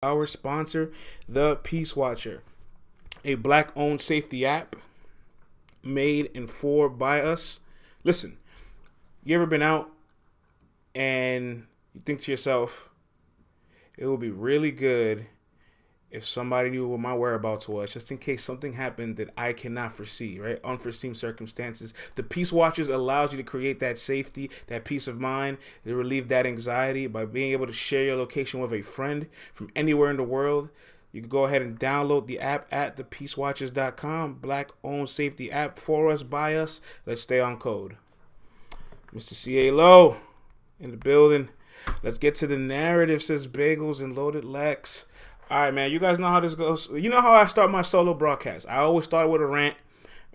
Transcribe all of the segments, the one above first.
Our sponsor, the Peace Watcher, a black-owned safety app made and for by us. Listen, you ever been out and you think to yourself, it would be really good if somebody knew what my whereabouts was, just in case something happened that I cannot foresee, right? Unforeseen circumstances. The Peace Watchers allows you to create that safety, that peace of mind, to relieve that anxiety by being able to share your location with a friend from anywhere in the world. You can go ahead and download the app at thepeacewatchers.com. Black-owned safety app for us, by us. Let's stay on code. Mr. C.A. Lowe in the building. Let's get to the narrative, says Bagels and Loaded Lex. All right, man, you guys know how this goes. You know how I start my solo broadcast. I always start with a rant,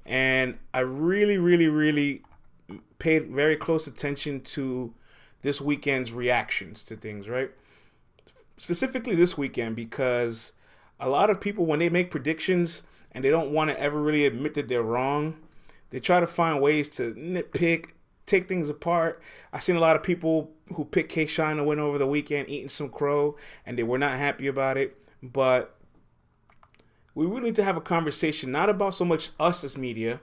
and I really paid very close attention to this weekend's reactions to things, right? Specifically this weekend, because a lot of people, when they make predictions and they don't want to ever really admit that they're wrong, they try to find ways to nitpick, take things apart. I've seen a lot of people who picked K-Shine to win over the weekend eating some crow, and they were not happy about it. But we really need to have a conversation, not about so much us as media,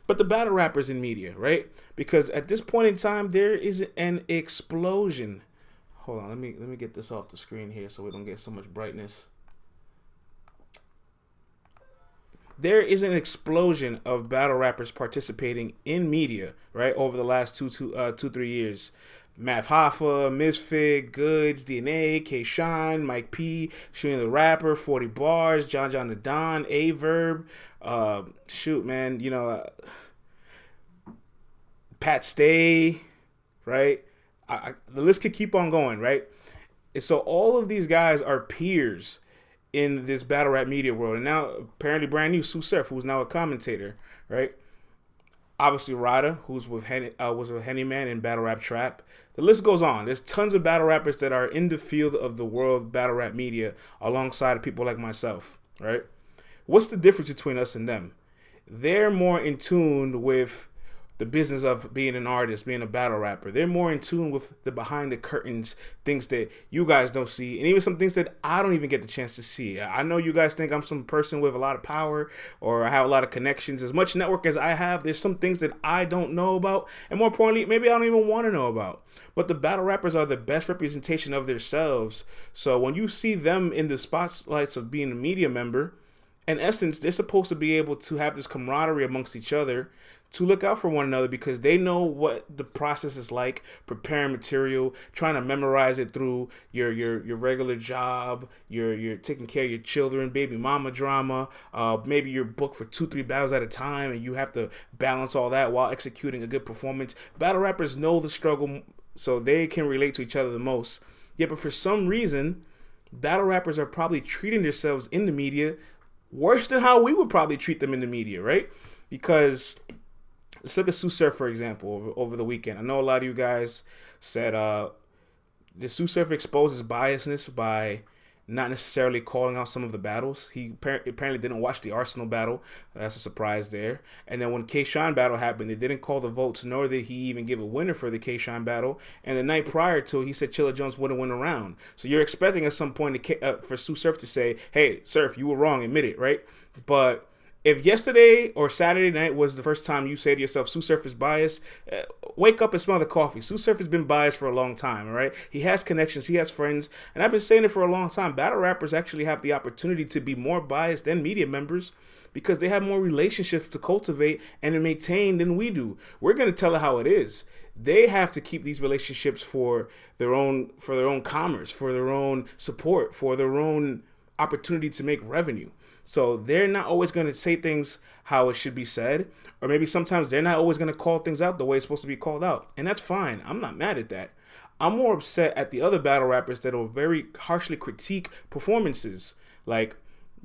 but the battle rappers in media, right? Because at this point in time, there is an explosion. Hold on, let me get this off the screen here so we don't get so much brightness. There is an explosion of battle rappers participating in media, right, over the last 3 years. Math Hoffa, Misfit, Goods, DNA, K-Shine, Mike P, Shooting the Rapper, 40 Bars, John the Don, A-Verb, Pat Stay, right? The list could keep on going, right? And so all of these guys are peers in this battle rap media world. And now, apparently brand new, Sue Surf, who's now a commentator, right? Obviously, Rada, who's was with Henny Man in Battle Rap Trap. The list goes on. There's tons of battle rappers that are in the field of the world of battle rap media alongside of people like myself, right? What's the difference between us and them? They're more in tune with the business of being an artist, being a battle rapper. They're more in tune with the behind the curtains, things that you guys don't see, and even some things that I don't even get the chance to see. I know you guys think I'm some person with a lot of power or I have a lot of connections. As much network as I have, there's some things that I don't know about, and more importantly, maybe I don't even want to know about. But the battle rappers are the best representation of themselves. So when you see them in the spotlights of being a media member, in essence, they're supposed to be able to have this camaraderie amongst each other to look out for one another because they know what the process is like, preparing material, trying to memorize it through your regular job, you're taking care of your children, baby mama drama, maybe you're booked for 2-3 battles at a time and you have to balance all that while executing a good performance. Battle rappers know the struggle, so they can relate to each other the most. Yeah, but for some reason, battle rappers are probably treating themselves in the media worse than how we would probably treat them in the media, right? Because let's look at Sue Surf, for example, over the weekend. I know a lot of you guys said the Sue Surf exposes biasness by not necessarily calling out some of the battles. He apparently didn't watch the Arsenal battle. That's a surprise there. And then when K-Shine battle happened, they didn't call the votes, nor did he even give a winner for the K-Shine battle. And the night prior to, he said Chilla Jones wouldn't win a round. So you're expecting at some point for Sue Surf to say, hey, Surf, you were wrong, admit it, right? But if yesterday or Saturday night was the first time you say to yourself, Sue Surf is biased, wake up and smell the coffee. Sue Surf has been biased for a long time, all right? He has connections, he has friends, and I've been saying it for a long time. Battle rappers actually have the opportunity to be more biased than media members because they have more relationships to cultivate and to maintain than we do. We're going to tell it how it is. They have to keep these relationships for their own commerce, for their own support, for their own opportunity to make revenue. So they're not always going to say things how it should be said, or maybe sometimes they're not always going to call things out the way it's supposed to be called out. And that's fine. I'm not mad at that. I'm more upset at the other battle rappers that will very harshly critique performances. Like,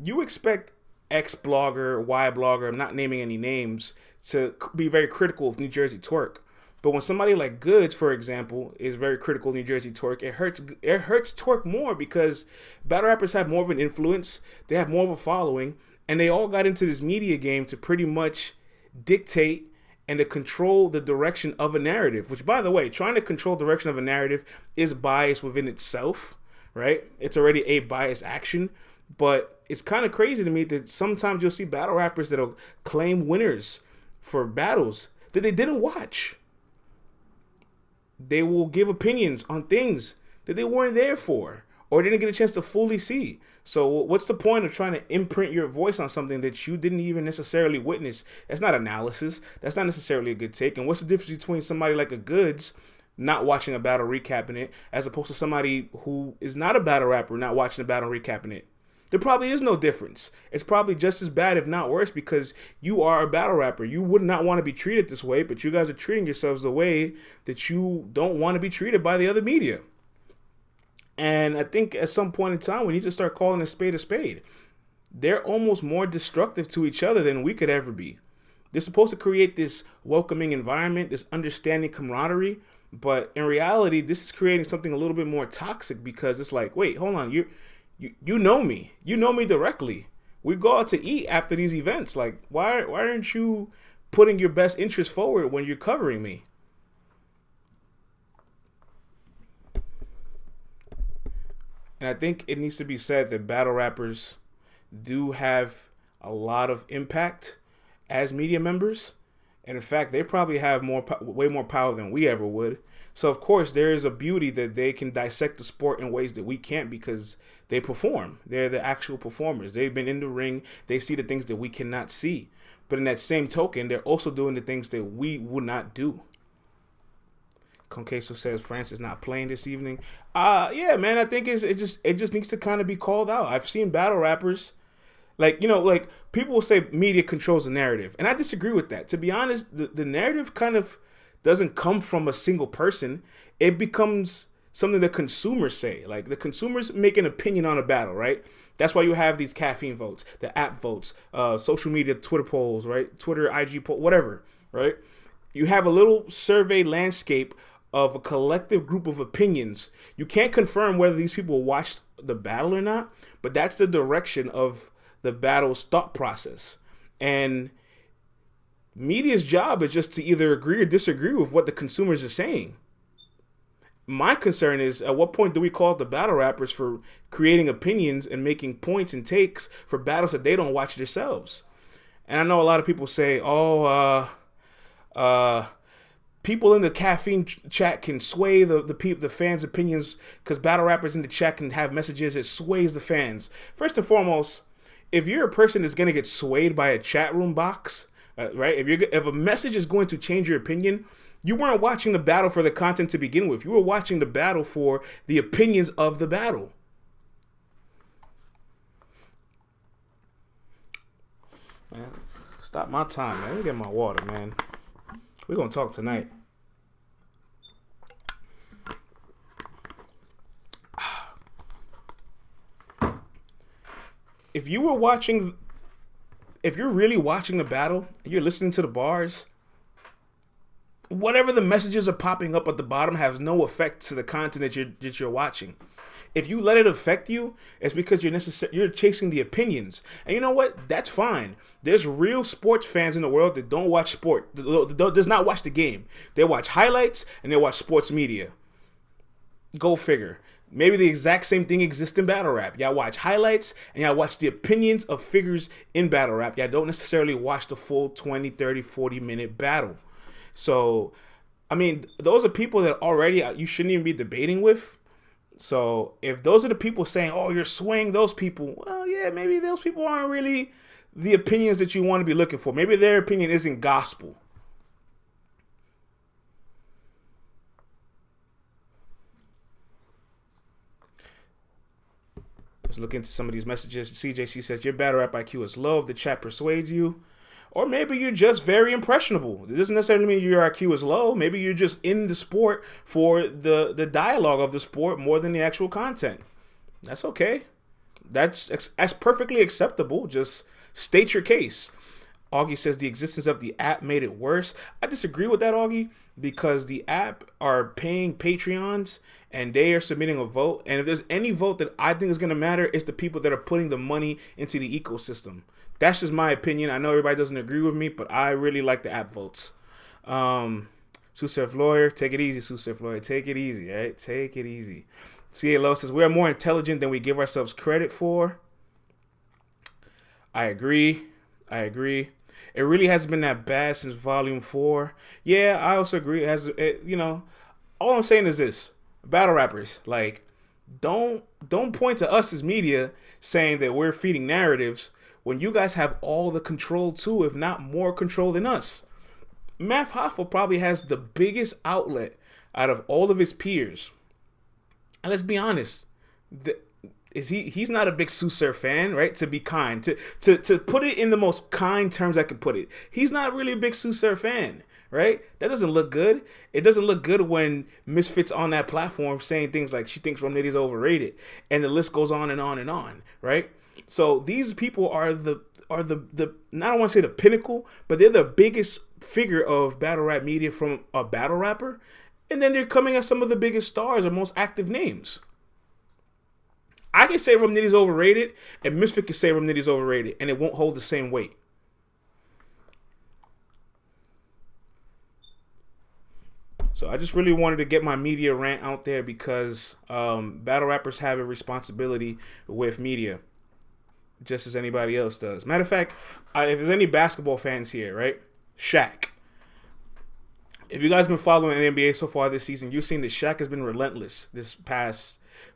you expect X blogger, Y blogger, I'm not naming any names, to be very critical of New Jersey Twerk. But when somebody like Goods, for example, is very critical of New Jersey Twerk, it hurts Twerk more because battle rappers have more of an influence, they have more of a following, and they all got into this media game to pretty much dictate and to control the direction of a narrative, which, by the way, trying to control the direction of a narrative is bias within itself, right? It's already a biased action. But it's kind of crazy to me that sometimes you'll see battle rappers that'll claim winners for battles that they didn't watch. They will give opinions on things that they weren't there for or didn't get a chance to fully see. So what's the point of trying to imprint your voice on something that you didn't even necessarily witness? That's not analysis. That's not necessarily a good take. And what's the difference between somebody like a Goods not watching a battle, recapping it, as opposed to somebody who is not a battle rapper not watching a battle, recapping it? There probably is no difference. It's probably just as bad, if not worse, because you are a battle rapper. You would not want to be treated this way, but you guys are treating yourselves the way that you don't want to be treated by the other media. And I think at some point in time, we need to start calling a spade a spade. They're almost more destructive to each other than we could ever be. They're supposed to create this welcoming environment, this understanding camaraderie. But in reality, this is creating something a little bit more toxic because it's like, wait, hold on. You know me. You know me directly. We go out to eat after these events. Like, why aren't you putting your best interest forward when you're covering me? And I think it needs to be said that battle rappers do have a lot of impact as media members. And in fact, they probably have way more power than we ever would. So, of course, there is a beauty that they can dissect the sport in ways that we can't because they perform. They're the actual performers. They've been in the ring. They see the things that we cannot see. But in that same token, they're also doing the things that we would not do. Conqueso says France is not playing this evening. Yeah, man, I think it just needs to kind of be called out. I've seen battle rappers, like people will say media controls the narrative, and I disagree with that. To be honest, the narrative kind of doesn't come from a single person. It becomes something that consumers say. Like the consumers make an opinion on a battle, right? That's why you have these caffeine votes, the app votes, social media, Twitter polls, right? Twitter, IG poll, whatever, right? You have a little survey landscape of a collective group of opinions. You can't confirm whether these people watched the battle or not, but that's the direction of the battle's thought process. And media's job is just to either agree or disagree with what the consumers are saying. My concern is, at what point do we call out the battle rappers for creating opinions and making points and takes for battles that they don't watch themselves? And I know a lot of people say, people in the caffeine chat can sway the fans' opinions because battle rappers in the chat can have messages that sways the fans. First and foremost, if you're a person that's going to get swayed by a chat room box, right? If a message is going to change your opinion, you weren't watching the battle for the content to begin with. You were watching the battle for the opinions of the battle. Man, stop my time, man. Let me get my water, man. We're going to talk tonight. If you're really watching the battle, you're listening to the bars, whatever the messages are popping up at the bottom has no effect to the content that you're watching. If you let it affect you, it's because you're chasing the opinions. And you know what? That's fine. There's real sports fans in the world that don't watch sport, does not watch the game. They watch highlights and they watch sports media. Go figure. Maybe the exact same thing exists in battle rap. Y'all watch highlights and y'all watch the opinions of figures in battle rap. Y'all don't necessarily watch the full 20, 30, 40-minute battle. So, I mean, those are people that already you shouldn't even be debating with. So if those are the people saying, oh, you're swaying those people, well, yeah, maybe those people aren't really the opinions that you want to be looking for. Maybe their opinion isn't gospel. Let's look into some of these messages. CJC says, your battle rap IQ is low if the chat persuades you. Or maybe you're just very impressionable. It doesn't necessarily mean your IQ is low. Maybe you're just in the sport for the dialogue of the sport more than the actual content. That's okay. That's perfectly acceptable. Just state your case. Augie says the existence of the app made it worse. I disagree with that, Augie, because the app are paying Patreons and they are submitting a vote. And if there's any vote that I think is going to matter, it's the people that are putting the money into the ecosystem. That's just my opinion. I know everybody doesn't agree with me, but I really like the app votes. Susef Lawyer, take it easy, Susef Lawyer. Take it easy, right? Take it easy. CA Low says, we are more intelligent than we give ourselves credit for. I agree. It really hasn't been that bad since Volume 4. Yeah, I also agree. All I'm saying is this. Battle rappers, like, don't point to us as media saying that we're feeding narratives when you guys have all the control too, if not more control than us. Math Hoffa probably has the biggest outlet out of all of his peers. And let's be honest, he's not a big Susur fan, right? To be kind, to put it in the most kind terms I could put it, he's not really a big Susur fan, right? That doesn't look good. It doesn't look good when Misfits on that platform saying things like she thinks Rum Nitty's overrated, and the list goes on and on and on, right? So these people are the I don't want to say the pinnacle, but they're the biggest figure of battle rap media from a battle rapper. And then they're coming at some of the biggest stars or most active names. I can say Rum Nitty's overrated, and Misfit can say Rum Nitty's overrated, and it won't hold the same weight. So I just really wanted to get my media rant out there because battle rappers have a responsibility with media, just as anybody else does. Matter of fact, if there's any basketball fans here, right? Shaq. If you guys have been following the NBA so far this season, you've seen that Shaq has been relentless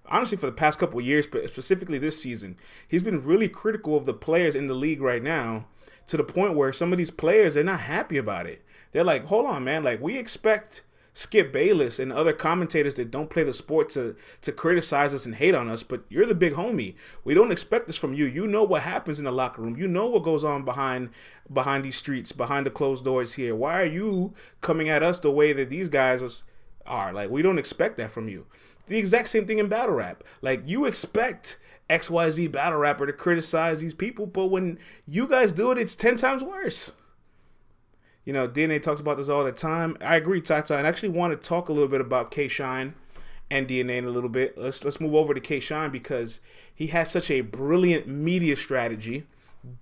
honestly, for the past couple of years, but specifically this season. He's been really critical of the players in the league right now, to the point where some of these players, they're not happy about it. They're like, hold on, man. Like, we expect Skip Bayless and other commentators that don't play the sport to criticize us and hate on us, but you're the big homie. We don't expect this from you. You know what happens in the locker room. You know what goes on behind these streets, behind the closed doors here. Why are you coming at us the way that these guys are? Like, we don't expect that from you. The exact same thing in battle rap. Like, you expect XYZ battle rapper to criticize these people, but when you guys do it, it's 10 times worse. You know, DNA talks about this all the time. I agree, Tata. And I actually want to talk a little bit about K-Shine and DNA in a little bit. Let's move over to K-Shine because he has such a brilliant media strategy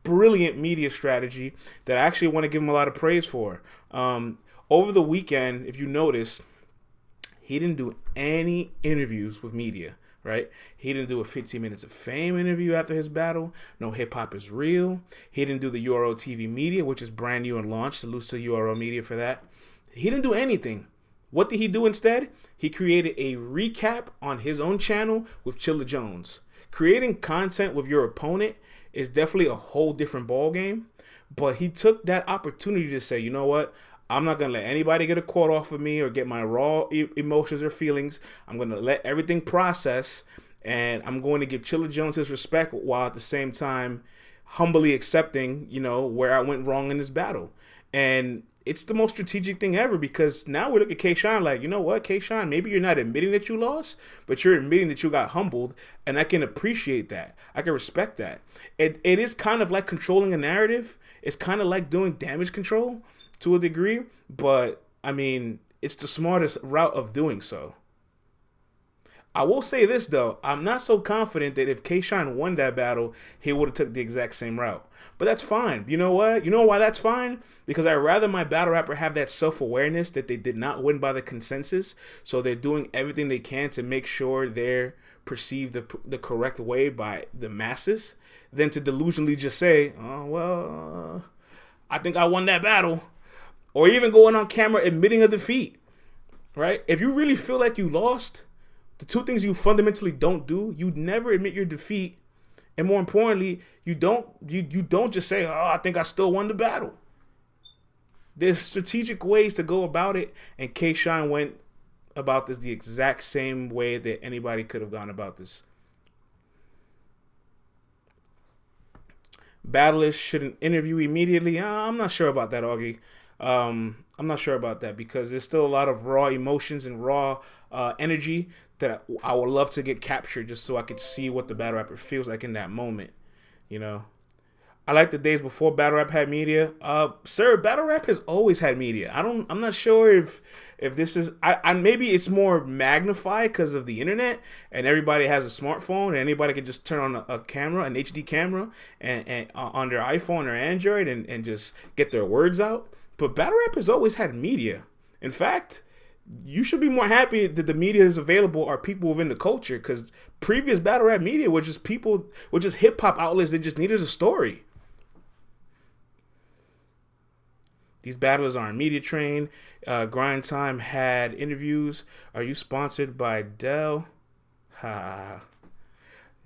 that I actually want to give him a lot of praise for. Over the weekend, if you notice, he didn't do any interviews with media, right? He didn't do a 15 Minutes of Fame interview after his battle. No Hip Hop Is Real. He didn't do the URO TV Media, which is brand new and launched. Salute to URO Media for that. He didn't do anything. What did he do instead? He created a recap on his own channel with Chilla Jones. Creating content with your opponent is definitely a whole different ballgame, but he took that opportunity to say, you know what? I'm not going to let anybody get a quote off of me or get my raw emotions or feelings. I'm going to let everything process, and I'm going to give Chilla Jones his respect while at the same time humbly accepting, where I went wrong in this battle. And it's the most strategic thing ever because now we look at K-Shine like, you know what, K-Shine, maybe you're not admitting that you lost, but you're admitting that you got humbled, and I can appreciate that. I can respect that. It is kind of like controlling a narrative. It's kind of like doing damage control to a degree, but I mean, it's the smartest route of doing so. I will say this though, I'm not so confident that if K-Shine won that battle, he would have took the exact same route. But that's fine. You know what? You know why that's fine? Because I'd rather my battle rapper have that self-awareness that they did not win by the consensus, so they're doing everything they can to make sure they're perceived the correct way by the masses, than to delusionally just say, oh, well, I think I won that battle. Or even going on camera admitting a defeat, right? If you really feel like you lost, the two things you fundamentally don't do, you never admit your defeat, and more importantly, you don't just say, oh, I think I still won the battle. There's strategic ways to go about it, and K-Shine went about this the exact same way that anybody could have gone about this. Battlers shouldn't interview immediately. I'm not sure about that, Augie. I'm not sure about that because there's still a lot of raw emotions and raw energy that I would love to get captured just so I could see what the battle rapper feels like in that moment. I like the days before battle rap had media. Sir, battle rap has always had media. I'm not sure if this is maybe it's more magnified because of the internet and everybody has a smartphone and anybody can just turn on a camera, an HD camera, and on their iPhone or Android and just get their words out. But battle rap has always had media. In fact, you should be more happy that the media is available are people within the culture, because previous battle rap media were just people, were just hip hop outlets that just needed a story. These battlers are on Media Train. Grind Time had interviews. Are you sponsored by Dell? Ha.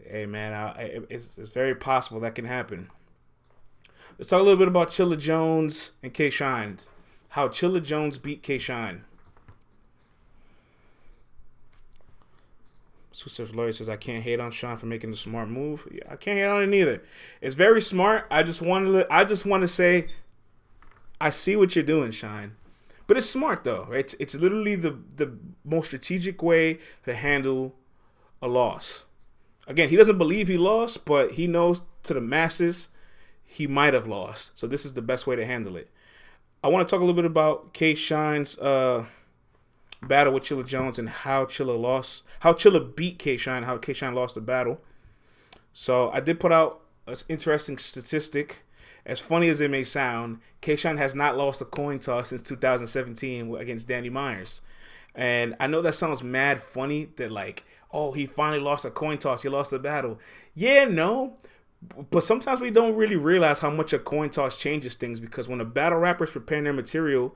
Hey man, it's very possible that can happen. Let's talk a little bit about Chilla Jones and K Shine. How Chilla Jones beat K Shine. Suicide Lawyer says, I can't hate on Sean for making the smart move. Yeah, I can't hate on it either. It's very smart. I just want to say, I see what you're doing, Shine. But it's smart though, right? It's literally the most strategic way to handle a loss. Again, he doesn't believe he lost, but he knows to the masses he might have lost. So this is the best way to handle it. I want to talk a little bit about K Shine's battle with Chilla Jones and how Chilla beat K Shine, how K Shine lost the battle. So I did put out an interesting statistic. As funny as it may sound, K Shine has not lost a coin toss since 2017 against Danny Myers. And I know that sounds mad funny that like, oh, he finally lost a coin toss, he lost the battle. Yeah, no. But sometimes we don't really realize how much a coin toss changes things, because when a battle rapper is preparing their material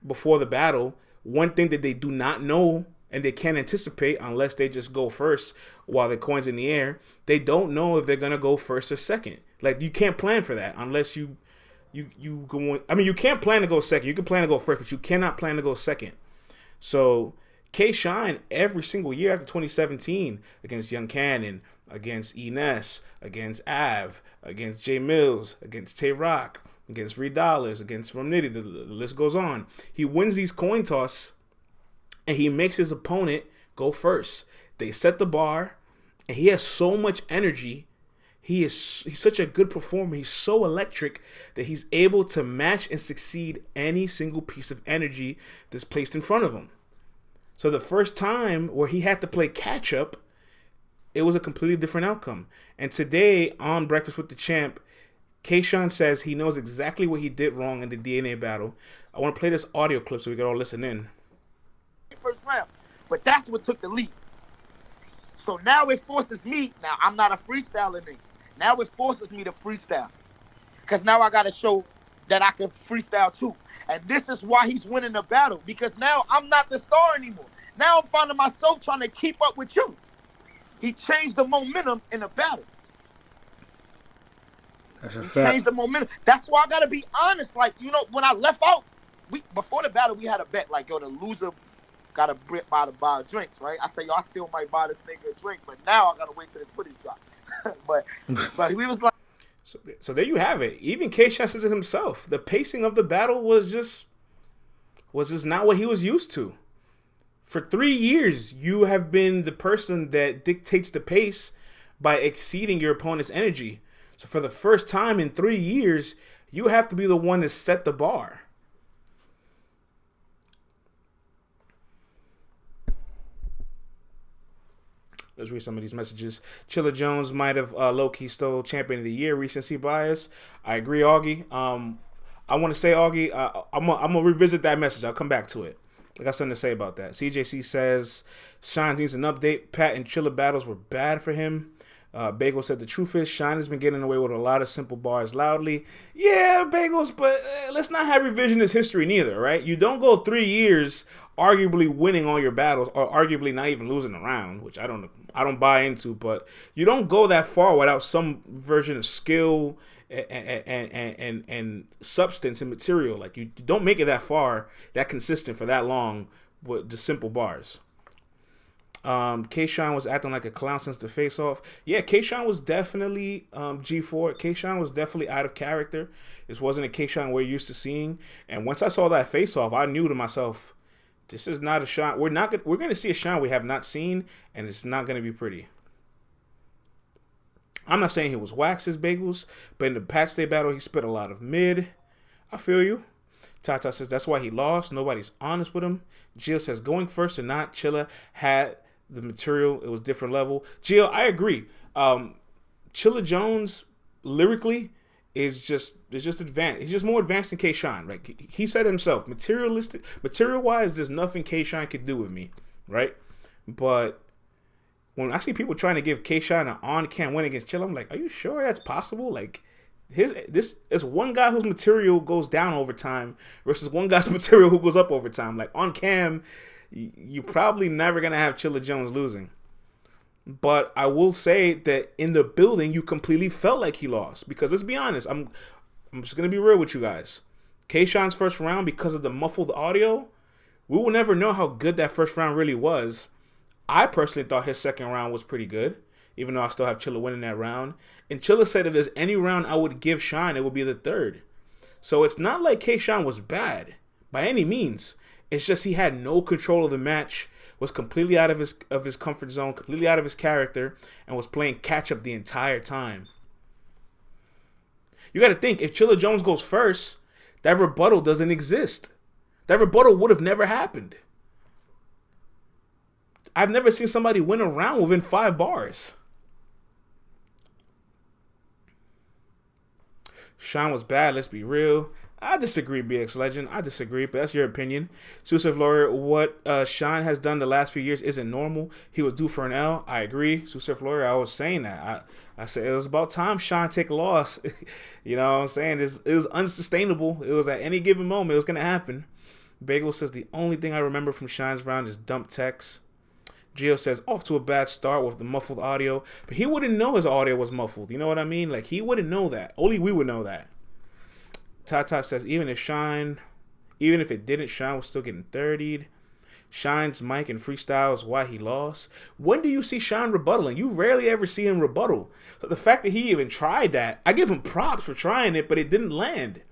before the battle, one thing that they do not know and they can't anticipate unless they just go first while the coin's in the air, they don't know if they're going to go first or second. Like, you can't plan for that unless you go. I mean, you can't plan to go second. You can plan to go first, but you cannot plan to go second. So K Shine every single year after 2017 against Young Cannon, against Ines, against Av, against Jay Mills, against Tay Rock, against Reed Dollars, against From Nitty, the list goes on. He wins these coin toss and he makes his opponent go first. They set the bar and he has so much energy. He's such a good performer. He's so electric that he's able to match and succeed any single piece of energy that's placed in front of him. So the first time where he had to play catch up, it was a completely different outcome. And today on Breakfast with the Champ, K-Shine says he knows exactly what he did wrong in the DNA battle. I want to play this audio clip so we can all listen in. First round, but that's what took the lead. So now it forces me. Now I'm not a freestyler nigga. Now it forces me to freestyle, because now I got to show that I can freestyle too. And this is why he's winning the battle, because now I'm not the star anymore. Now I'm finding myself trying to keep up with you. He changed the momentum in the battle. That's a he fact. changed the momentum. That's why I got to be honest. Like, you know, when I left out, before the battle, we had a bet. Like, yo, the loser got a Brit buy drinks, right? I say, yo, I still might buy this nigga a drink, but now I got to wait till this footage drop. but we was like. So there you have it. Even K-Shine says it himself. The pacing of the battle was just not what he was used to. For 3 years, you have been the person that dictates the pace by exceeding your opponent's energy. So for the first time in 3 years, you have to be the one to set the bar. Let's read some of these messages. Chilla Jones might have low-key stole Champion of the Year recency bias. I agree, Augie. I want to say, Augie, I'm going to revisit that message. I'll come back to it. I got something to say about that. CJC says, Shine needs an update. Pat and Chilla battles were bad for him. Bagel said, the truth is, Shine has been getting away with a lot of simple bars loudly. Yeah, Bagels, but let's not have revisionist history neither, right? You don't go 3 years arguably winning all your battles, or arguably not even losing a round, which I don't buy into, but you don't go that far without some version of skill and substance and material. Like, you don't make it that far, that consistent for that long with the simple bars. K-Shine was acting like a clown since the face-off. Yeah, K-Shine was definitely G4. K-Shine was definitely out of character. This wasn't a K-Shine we're used to seeing. And once I saw that face-off, I knew to myself, this is not a Shine. We're going to see a Shine we have not seen, and it's not going to be pretty. I'm not saying he was wax as Bagels, but in the Patch Day battle, he spit a lot of mid. I feel you. Tata says that's why he lost. Nobody's honest with him. Jill says going first or not, Chilla had the material. It was different level. Jill, I agree. Chilla Jones lyrically is just advanced. He's just more advanced than K-Shine. Right? He said himself, material-wise, there's nothing K-Shine could do with me, right? But when I see people trying to give K-Shine an on-cam win against Chilla, I'm like, are you sure that's possible? Like, this is one guy whose material goes down over time versus one guy's material who goes up over time. Like, on cam, you're probably never gonna have Chilla Jones losing. But I will say that in the building, you completely felt like he lost. Because let's be honest, I'm just going to be real with you guys. K-Shine's first round, because of the muffled audio, we will never know how good that first round really was. I personally thought his second round was pretty good, even though I still have Chilla winning that round. And Chilla said if there's any round I would give Shine, it would be the third. So it's not like K-Shine was bad by any means. It's just he had no control of the match, was completely out of his comfort zone, completely out of his character, and was playing catch-up the entire time. You got to think, if Chilla Jones goes first, that rebuttal doesn't exist. That rebuttal would have never happened. I've never seen somebody win a round within 5 bars. Sean was bad, let's be real. I disagree, BX Legend. I disagree, but that's your opinion. Susef Lawyer, what Sean has done the last few years isn't normal. He was due for an L. I agree. Susef Lawyer, I was saying that. I said it was about time Sean take a loss. You know what I'm saying? It was unsustainable. It was at any given moment. It was going to happen. Bagel says the only thing I remember from Sean's round is dump text. Gio says, off to a bad start with the muffled audio. But he wouldn't know his audio was muffled. You know what I mean? Like, he wouldn't know that. Only we would know that. Tata says, even if it didn't, Shine was still getting 30'd. Shine's mic and freestyle is why he lost. When do you see Shine rebuttaling? You rarely ever see him rebuttal. So the fact that he even tried that, I give him props for trying it, but it didn't land.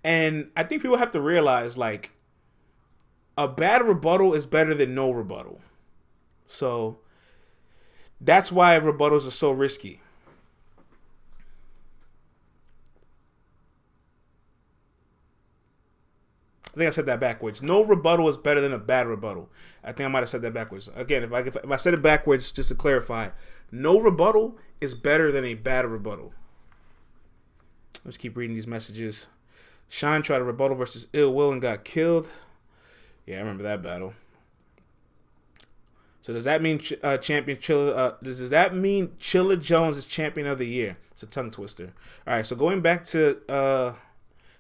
And I think people have to realize, like, a bad rebuttal is better than no rebuttal. So that's why rebuttals are so risky. I think I said that backwards. No rebuttal is better than a bad rebuttal. I think I might have said that backwards. Again, if I said it backwards, just to clarify, no rebuttal is better than a bad rebuttal. Let's keep reading these messages. Shine tried a rebuttal versus Ill Will and got killed. Yeah, I remember that battle. So does that mean champion Chilla? Does that mean Chilla Jones is champion of the year? It's a tongue twister. All right, so going back to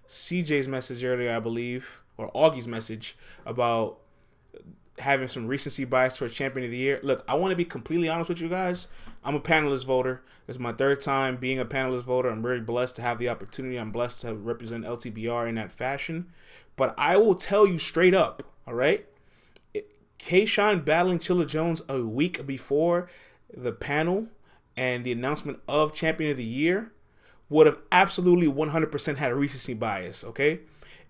CJ's message earlier, I believe, or Augie's message about having some recency bias towards champion of the year. Look, I want to be completely honest with you guys. I'm a panelist voter. It's my 3rd time being a panelist voter. I'm very blessed to have the opportunity. I'm blessed to represent LTBR in that fashion. But I will tell you straight up, all right? K-Shine battling Chilla Jones a week before the panel and the announcement of champion of the year would have absolutely 100% had a recency bias, okay?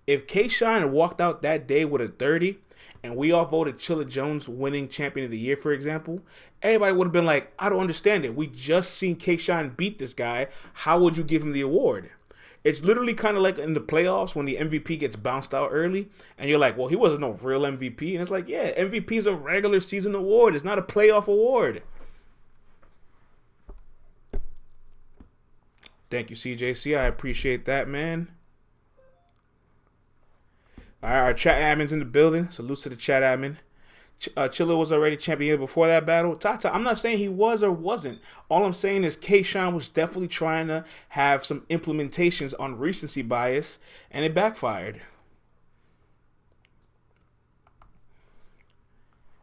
If K-Shine walked out that day with a 30 and we all voted Chilla Jones winning champion of the year, for example, everybody would have been like, I don't understand it. We just seen K-Shine beat this guy. How would you give him the award? It's literally kind of like in the playoffs when the MVP gets bounced out early and you're like, well, he wasn't no real MVP. And it's like, yeah, MVP is a regular season award. It's not a playoff award. Thank you, CJC. I appreciate that, man. All right, our chat admin's in the building. Salute to the chat admin. Chilla was already champion before that battle. Tata, I'm not saying he was or wasn't. All I'm saying is K-Shine was definitely trying to have some implementations on recency bias, and it backfired.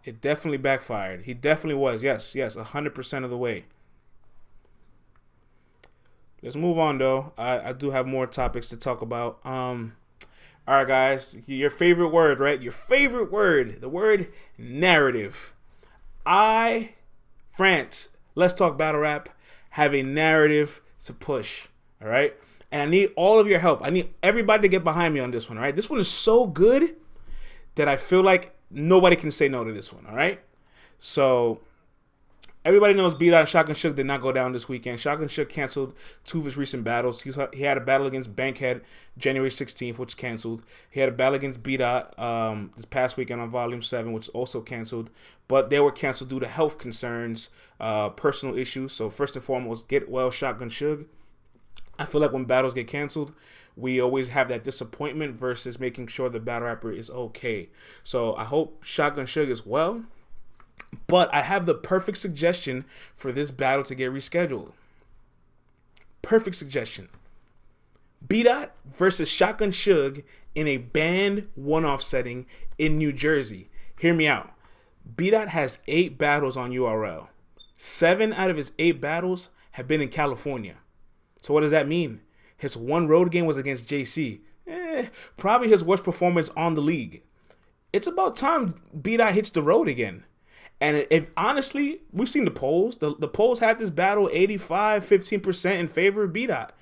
It definitely backfired. He definitely was. Yes, 100% of the way. Let's move on, though. I do have more topics to talk about. All right, guys, your favorite word, right? Your favorite word, the word narrative. France, Let's Talk Battle Rap, have a narrative to push, all right? And I need all of your help. I need everybody to get behind me on this one, all right? This one is so good that I feel like nobody can say no to this one, all right? So everybody knows B Dot and Shotgun Suge did not go down this weekend. Shotgun Suge canceled 2 of his recent battles. He had a battle against Bankhead January 16th, which canceled. He had a battle against B Dot this past weekend on Volume 7, which also canceled. But they were canceled due to health concerns, personal issues. So first and foremost, get well, Shotgun Suge. I feel like when battles get canceled, we always have that disappointment versus making sure the battle rapper is okay. So I hope Shotgun Suge is well. But I have the perfect suggestion for this battle to get rescheduled. Perfect suggestion. B Dot versus Shotgun Suge in a banned one-off setting in New Jersey. Hear me out. B Dot has 8 battles on URL. 7 out of his 8 battles have been in California. So what does that mean? His one road game was against JC. Probably his worst performance on the league. It's about time B Dot hits the road again. And if honestly, we've seen the polls. The polls had this battle 85-15% in favor of B Dot.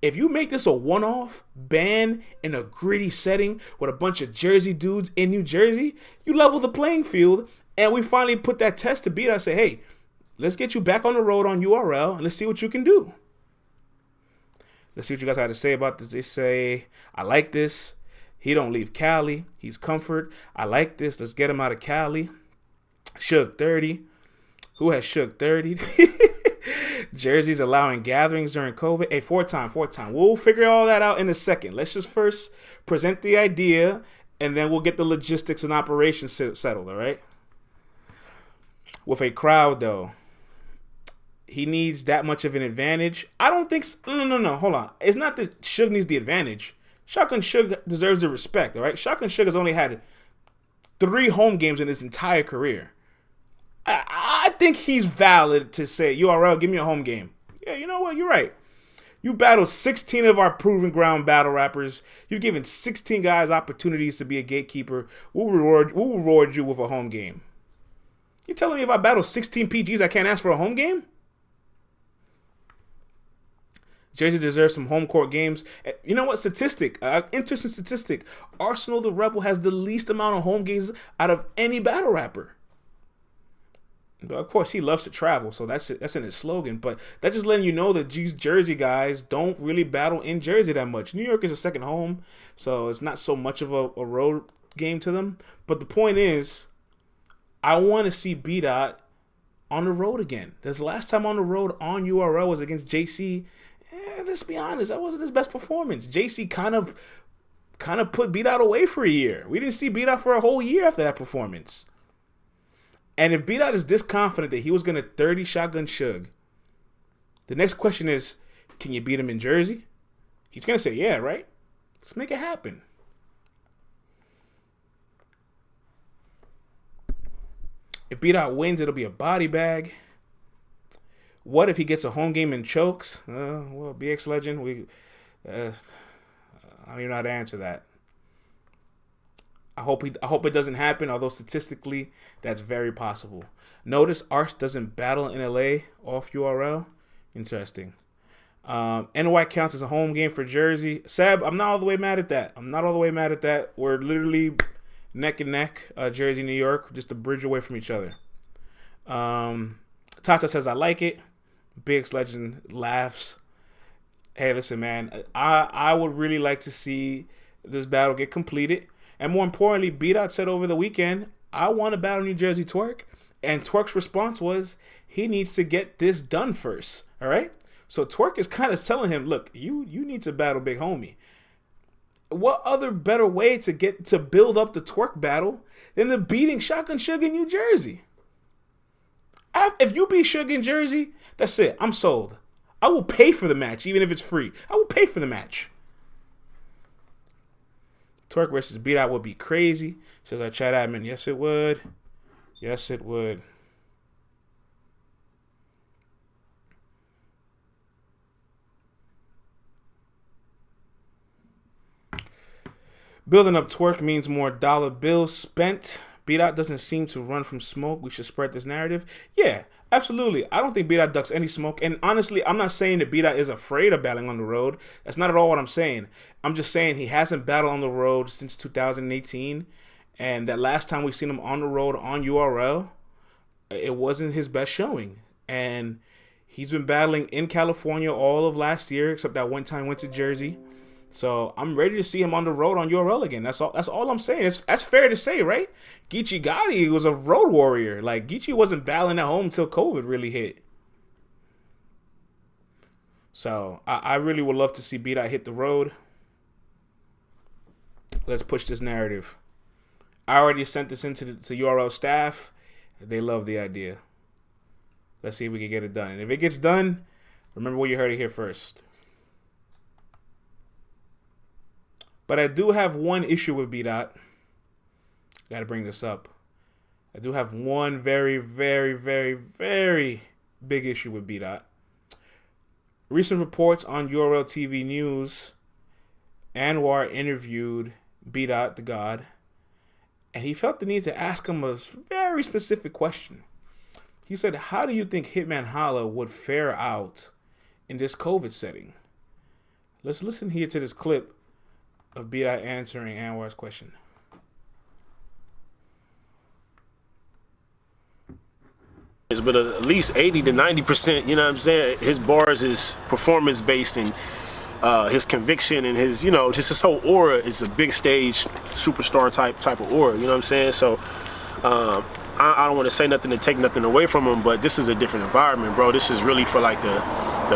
If you make this a one-off ban in a gritty setting with a bunch of Jersey dudes in New Jersey, you level the playing field, and we finally put that test to B Dot. Say, hey, let's get you back on the road on URL and let's see what you can do. Let's see what you guys have to say about this. They say, I like this. He don't leave Cali. He's comfort. I like this. Let's get him out of Cali. Suge 30. Who has Suge 30? Jersey's allowing gatherings during COVID. Hey, 4-time. We'll figure all that out in a second. Let's just first present the idea, and then we'll get the logistics and operations settled, all right? With a crowd, though, he needs that much of an advantage. I don't think so. No. Hold on. It's not that Suge needs the advantage. Shotgun Suge deserves the respect, all right? Shotgun Suge has only had 3 home games in his entire career. I think he's valid to say, URL, give me a home game. Yeah, you know what? You're right. You battled 16 of our proven ground battle rappers. You've given 16 guys opportunities to be a gatekeeper. We'll reward you with a home game. You telling me if I battle 16 PGs, I can't ask for a home game? Jersey deserves some home court games. You know what? Interesting statistic. Arsenal the Rebel has the least amount of home games out of any battle rapper. But of course, he loves to travel, so that's in his slogan. But that's just letting you know that these Jersey guys don't really battle in Jersey that much. New York is a second home, so it's not so much of a road game to them. But the point is, I want to see B Dot on the road again. This last time on the road on URL was against JC. Let's be honest, that wasn't his best performance. JC kind of put B Dot away for a year. We didn't see B Dot for a whole year after that performance. And if B Dot is this confident that he was going to 30 Shotgun Suge, the next question is, can you beat him in Jersey? He's going to say, yeah, right? Let's make it happen. If B Dot wins, it'll be a body bag. What if he gets a home game and chokes? Well, BX Legend, I don't even know how to answer that. I hope it doesn't happen, although statistically, that's very possible. Notice Ars doesn't battle in LA off URL. Interesting. NY counts as a home game for Jersey. Seb, I'm not all the way mad at that. We're literally neck and neck, Jersey, New York, just a bridge away from each other. Tata says, I like it. BX Legend laughs. Hey, listen, man, I would really like to see this battle get completed. And more importantly, B Dot said over the weekend, I want to battle New Jersey Twerk. And Twerk's response was, he needs to get this done first. All right? So Twerk is kind of telling him, look, you need to battle Big Homie. What other better way to build up the Twerk battle than the beating Shotgun Suge in New Jersey? If you beat Suge in Jersey, that's it. I'm sold. I will pay for the match, even if it's free. I will pay for the match. Twerk versus B Dot would be crazy. Says our chat admin. Yes, it would. Yes, it would. Building up Twerk means more dollar bills spent. B Dot doesn't seem to run from smoke. We should spread this narrative. Yeah, absolutely. I don't think B Dot ducks any smoke. And honestly, I'm not saying that B Dot is afraid of battling on the road. That's not at all what I'm saying. I'm just saying he hasn't battled on the road since 2018. And that last time we've seen him on the road on URL, it wasn't his best showing. And he's been battling in California all of last year, except that one time went to Jersey. So I'm ready to see him on the road on URL again. That's all I'm saying. That's fair to say, right? Geechee Gotti was a road warrior. Like, Geechee wasn't battling at home until COVID really hit. So I really would love to see B Dot hit the road. Let's push this narrative. I already sent this into to URL staff. They love the idea. Let's see if we can get it done. And if it gets done, remember where you heard it here first. But I do have one issue with B Dot. Got to bring this up. I do have one very, very, very, very big issue with B Dot. Recent reports on URL TV News, Anwar interviewed B Dot, the God, and he felt the need to ask him a very specific question. He said, how do you think Hitman Holla would fare out in this COVID setting? Let's listen here to this clip of B Dot answering Anwar's question. But at least 80 to 90%, you know what I'm saying, his bars is performance based, and his conviction and his, you know, just his whole aura is a big stage superstar type of aura, you know what I'm saying? So I don't want to say nothing to take nothing away from him, but this is a different environment, bro. This is really for like the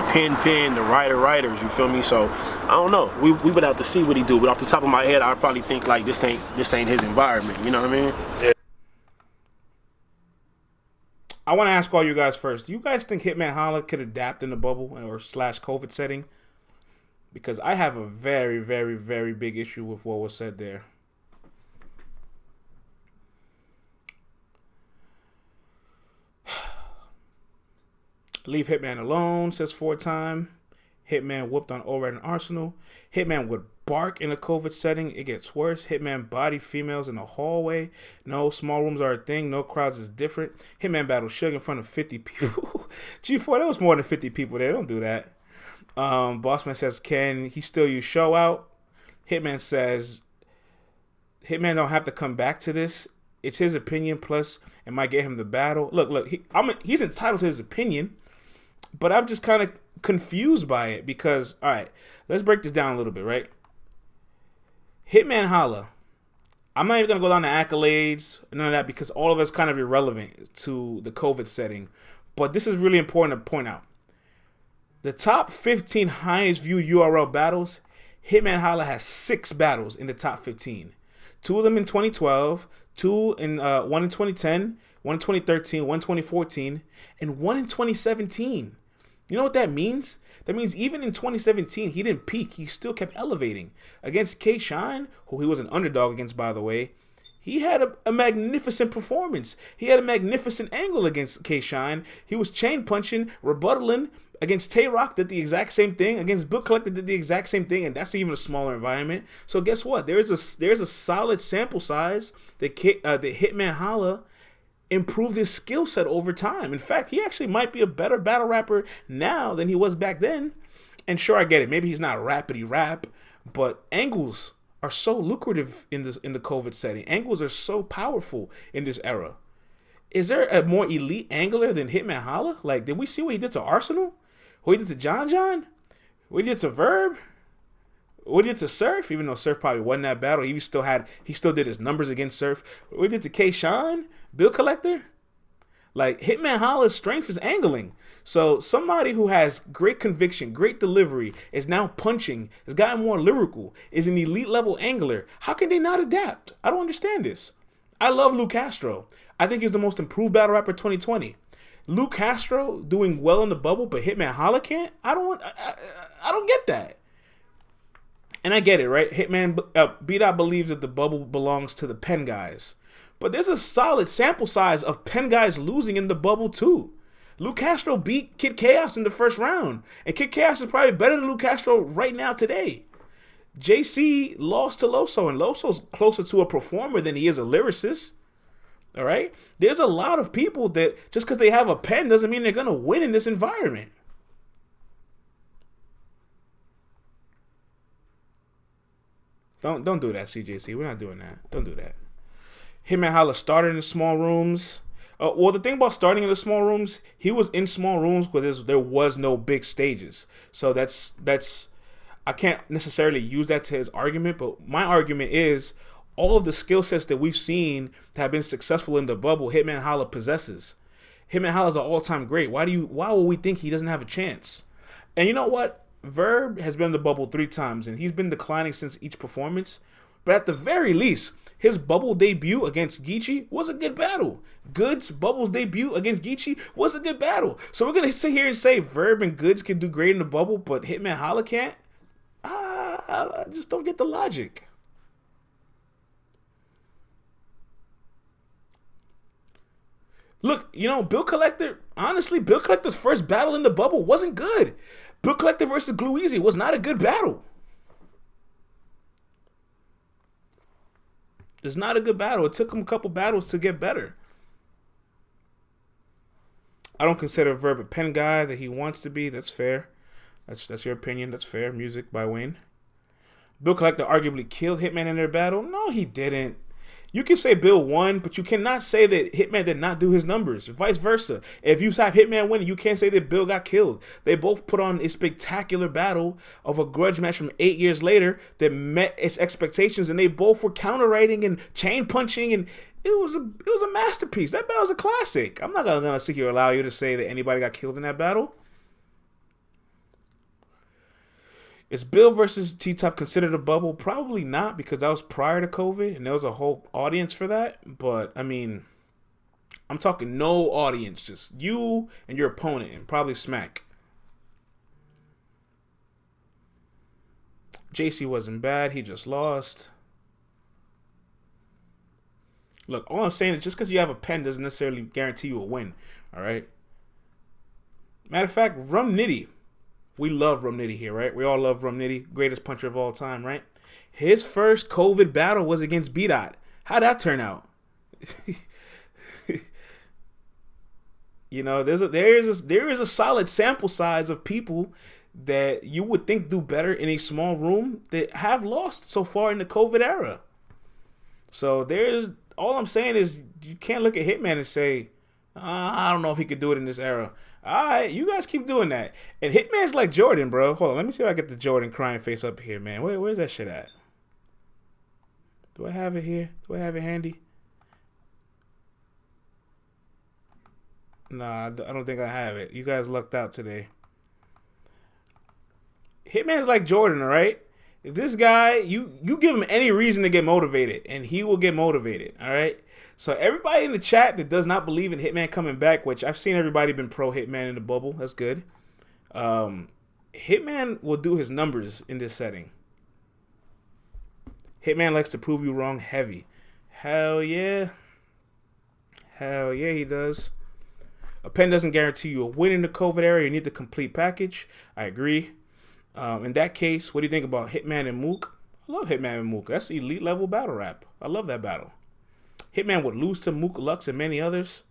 pen, the writers, you feel me? So I don't know. We would have to see what he do, but off the top of my head, I probably think like this ain't his environment, you know what I mean? Yeah. I want to ask all you guys first. Do you guys think Hitman Holla could adapt in the bubble or / COVID setting? Because I have a very, very, very big issue with what was said there. Leave Hitman alone, says 4-time. Hitman whooped on Orad and Arsenal. Hitman would bark in a COVID setting. It gets worse. Hitman body females in a hallway. No, small rooms are a thing. No crowds is different. Hitman battled Suge in front of 50 people. G4, there was more than 50 people there. Don't do that. Bossman says, can he still use show out? Hitman says, Hitman don't have to come back to this. It's his opinion. Plus, it might get him the battle. Look, he's entitled to his opinion. But I'm just kind of confused by it because, all right, let's break this down a little bit, right? Hitman Holla. I'm not even going to go down to accolades, none of that, because all of it's kind of irrelevant to the COVID setting. But this is really important to point out. The top 15 highest viewed URL battles, Hitman Holla has 6 battles in the top 15. 2 of them in 2012, 2 in 1 in 2010, 1 in 2013, 1 in 2014, and 1 in 2017. You know what that means? That means even in 2017, he didn't peak. He still kept elevating. Against K-Shine, who he was an underdog against, by the way, he had a magnificent performance. He had a magnificent angle against K-Shine. He was chain punching, rebuttaling. Against Tay-Rock did the exact same thing. Against Bill Collector did the exact same thing, and that's even a smaller environment. So guess what? There's a solid sample size that Hitman Holla improved his skill set over time. In fact, he actually might be a better battle rapper now than he was back then. And sure, I get it. Maybe he's not rapidy rap, but angles are so lucrative in the COVID setting. Angles are so powerful in this era. Is there a more elite angler than Hitman Holla? Like, did we see what he did to Arsenal? What he did to John? What he did to Verb? What he did to Surf? Even though Surf probably won that battle, he still did his numbers against Surf. What he did to K-Shine? Bill Collector? Like, Hitman Holla's strength is angling. So somebody who has great conviction, great delivery, is now punching, has gotten more lyrical, is an elite level angler. How can they not adapt? I don't understand this. I love Lou Castro. I think he's the most improved battle rapper 2020. Lou Castro doing well in the bubble, but Hitman Holla can't? I don't get that. And I get it, right? B Dot believes that the bubble belongs to the pen guys. But there's a solid sample size of pen guys losing in the bubble too. Lou Castro beat Kid Chaos in the first round. And Kid Chaos is probably better than Lou Castro right now today. JC lost to Loso, and Loso's closer to a performer than he is a lyricist. All right? There's a lot of people that just because they have a pen doesn't mean they're going to win in this environment. Don't do that, CJC. We're not doing that. Don't do that. Hitman Holla started in the small rooms. Well, the thing about starting in the small rooms, he was in small rooms because there was no big stages. So that's I can't necessarily use that to his argument, but my argument is all of the skill sets that we've seen that have been successful in the bubble, Hitman Holla possesses. Hitman Holla is an all-time great. Why will we think he doesn't have a chance? And you know what? Verb has been in the bubble 3 times, and he's been declining since each performance. But at the very least, his bubble debut against Geechee was a good battle. Goods' Bubble's debut against Geechee was a good battle. So we're going to sit here and say Verb and Goods can do great in the bubble, but Hitman Holla can't? I just don't get the logic. Look, you know, Bill Collector, honestly, Bill Collector's first battle in the bubble wasn't good. Bill Collector versus Glueezy was not a good battle. It's not a good battle. It took him a couple battles to get better. I don't consider Verb a pen guy that he wants to be. That's fair. That's your opinion. That's fair. Music by Wayne. Bill Collector arguably killed Hitman in their battle. No, he didn't. You can say Bill won, but you cannot say that Hitman did not do his numbers. Vice versa. If you have Hitman winning, you can't say that Bill got killed. They both put on a spectacular battle of a grudge match from 8 years later that met its expectations, and they both were counter-writing and chain punching, and it was a masterpiece. That battle was a classic. I'm not gonna sit here and allow you to say that anybody got killed in that battle. Is Bill versus T-Top considered a bubble? Probably not, because that was prior to COVID, and there was a whole audience for that. But, I mean, I'm talking no audience, just you and your opponent, and probably Smack. JC wasn't bad. He just lost. Look, all I'm saying is just because you have a pen doesn't necessarily guarantee you a win, all right? Matter of fact, Rum Nitty. We love Rum Nitty here, right? We all love Rum Nitty, greatest puncher of all time, right? His first COVID battle was against B Dot. How'd that turn out? You know, there is a solid sample size of people that you would think do better in a small room that have lost so far in the COVID era. So all I'm saying is you can't look at Hitman and say, I don't know if he could do it in this era. All right, you guys keep doing that. And Hitman's like Jordan, bro. Hold on, let me see if I get the Jordan crying face up here, man. Where's that shit at? Do I have it here? Do I have it handy? Nah, I don't think I have it. You guys lucked out today. Hitman's like Jordan, all right? If this guy, you give him any reason to get motivated, and he will get motivated, all right? So everybody in the chat that does not believe in Hitman coming back, which I've seen everybody been pro Hitman in the bubble. That's good. Hitman will do his numbers in this setting. Hitman likes to prove you wrong heavy. Hell yeah. Hell yeah, he does. A pen doesn't guarantee you a win in the COVID era. You need the complete package. I agree. In that case, what do you think about Hitman and Mook? I love Hitman and Mook. That's elite level battle rap. I love that battle. Hitman would lose to Mook Lux and many others.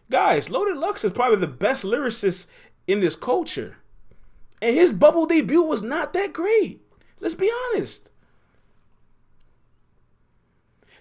Guys, Loaded Lux is probably the best lyricist in this culture. And his bubble debut was not that great. Let's be honest.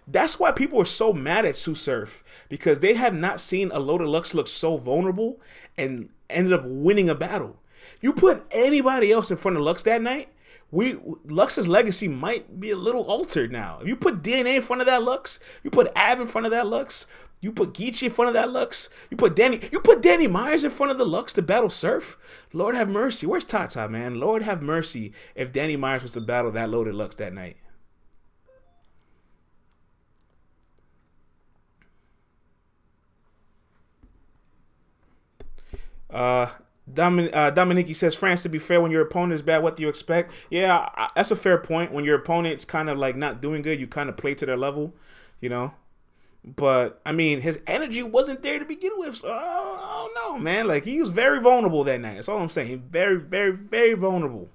That's why people are so mad at Sue Surf, because they have not seen a Loaded Lux look so vulnerable and ended up winning a battle. You put anybody else in front of Lux that night, Lux's legacy might be a little altered now. If you put DNA in front of that Lux, you put Av in front of that Lux, you put Geechee in front of that Lux, you put Danny Myers in front of the Lux to battle Surf. Lord have mercy. Where's Tata, man? Lord have mercy if Danny Myers was to battle that Loaded Lux that night. Dominique says, France, to be fair, when your opponent is bad, what do you expect? Yeah, that's a fair point. When your opponent's kind of like not doing good, you kind of play to their level, you know? But, I mean, his energy wasn't there to begin with, so I don't know, man. Like, he was very vulnerable that night. That's all I'm saying. Very, very, very vulnerable.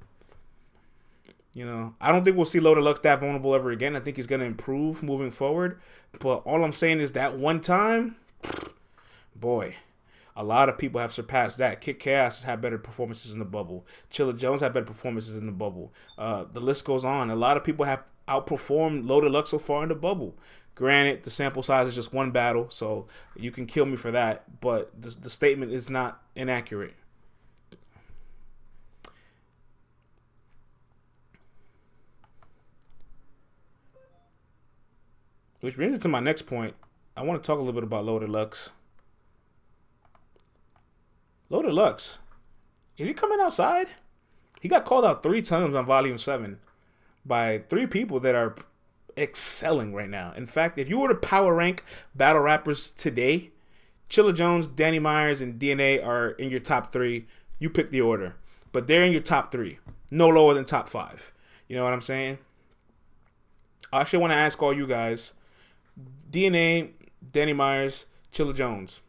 You know, I don't think we'll see Loaded Lux that vulnerable ever again. I think he's going to improve moving forward. But all I'm saying is that one time, boy, a lot of people have surpassed that. Kid Chaos has had better performances in the bubble. Chilla Jones had better performances in the bubble. The list goes on. A lot of people have outperformed Loaded Lux so far in the bubble. Granted, the sample size is just one battle, so you can kill me for that. But the statement is not inaccurate. Which brings me to my next point. I want to talk a little bit about Loaded Lux. Loaded Lux, Is he coming outside? He got called out 3 times on Volume 7 by 3 people that are excelling right now. In fact, if you were to power rank battle rappers today, Chilla Jones, Danny Myers, and DNA are in your top 3. You pick the order. But they're in your top 3. No lower than top 5. You know what I'm saying? I actually want to ask all you guys, DNA, Danny Myers, Chilla Jones,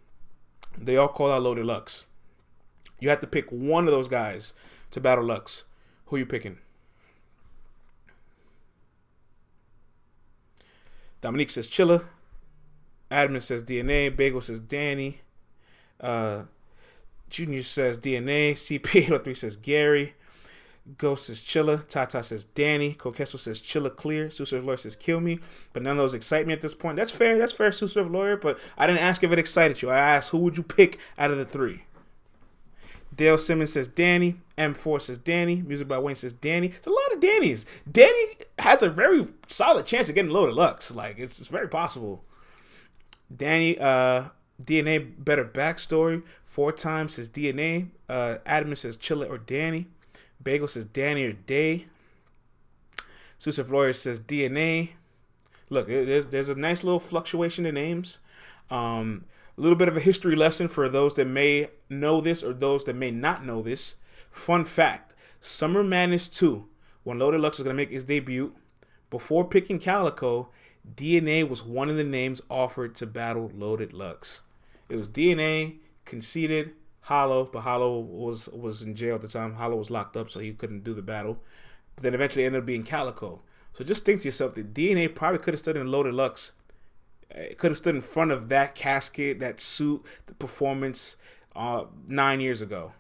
they all call out Loaded Lux. You have to pick one of those guys to battle Lux. Who you picking? Dominique says Chilla. Admin says DNA. Bagel says Danny. Junior says DNA. CP803 says Gary. Ghost says Chilla. Tata says Danny. Coquesso says Chilla clear. Suicide Lawyer says kill me. But none of those excite me at this point. That's fair. That's fair, Suicide Lawyer. But I didn't ask if it excited you. I asked who would you pick out of the 3. Dale Simmons says Danny. M4 says Danny. Music by Wayne says Danny. It's a lot of Dannys. Danny has a very solid chance of getting Loaded Lux. Like, it's very possible. Danny, DNA better backstory. 4 times says DNA. Admin says Chilla or Danny. Bagel says Danny or Day. Suicide Lawyer says DNA. Look, there's a nice little fluctuation in names. A little bit of a history lesson for those that may know this or those that may not know this. Fun fact, Summer Madness 2, when Loaded Lux was going to make his debut, before picking Calico, DNA was one of the names offered to battle Loaded Lux. It was DNA, conceded, Hollow, but Hollow was in jail at the time. Hollow was locked up, so he couldn't do the battle. But then eventually ended up being Calico. So just think to yourself that DNA probably could have stood in Loaded Lux. It could have stood in front of that casket, that suit, the performance 9 years ago.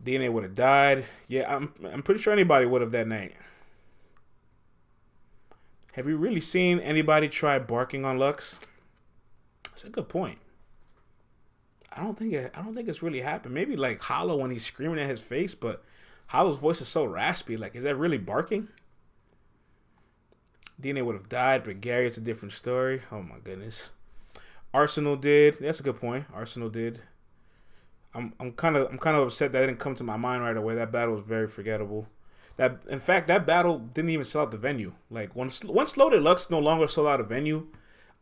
DNA would have died. Yeah, I'm pretty sure anybody would have that night. Have you really seen anybody try barking on Lux? That's a good point. I don't think it's really happened. Maybe like Hollow when he's screaming at his face, but Hollow's voice is so raspy. Like, is that really barking? DNA would have died, but Gary, it's a different story. Oh my goodness. Arsenal did. That's a good point. Arsenal did. I'm kind of upset that didn't come to my mind right away. That battle was very forgettable. In fact, that battle didn't even sell out the venue. Like once Loaded Lux no longer sold out a venue,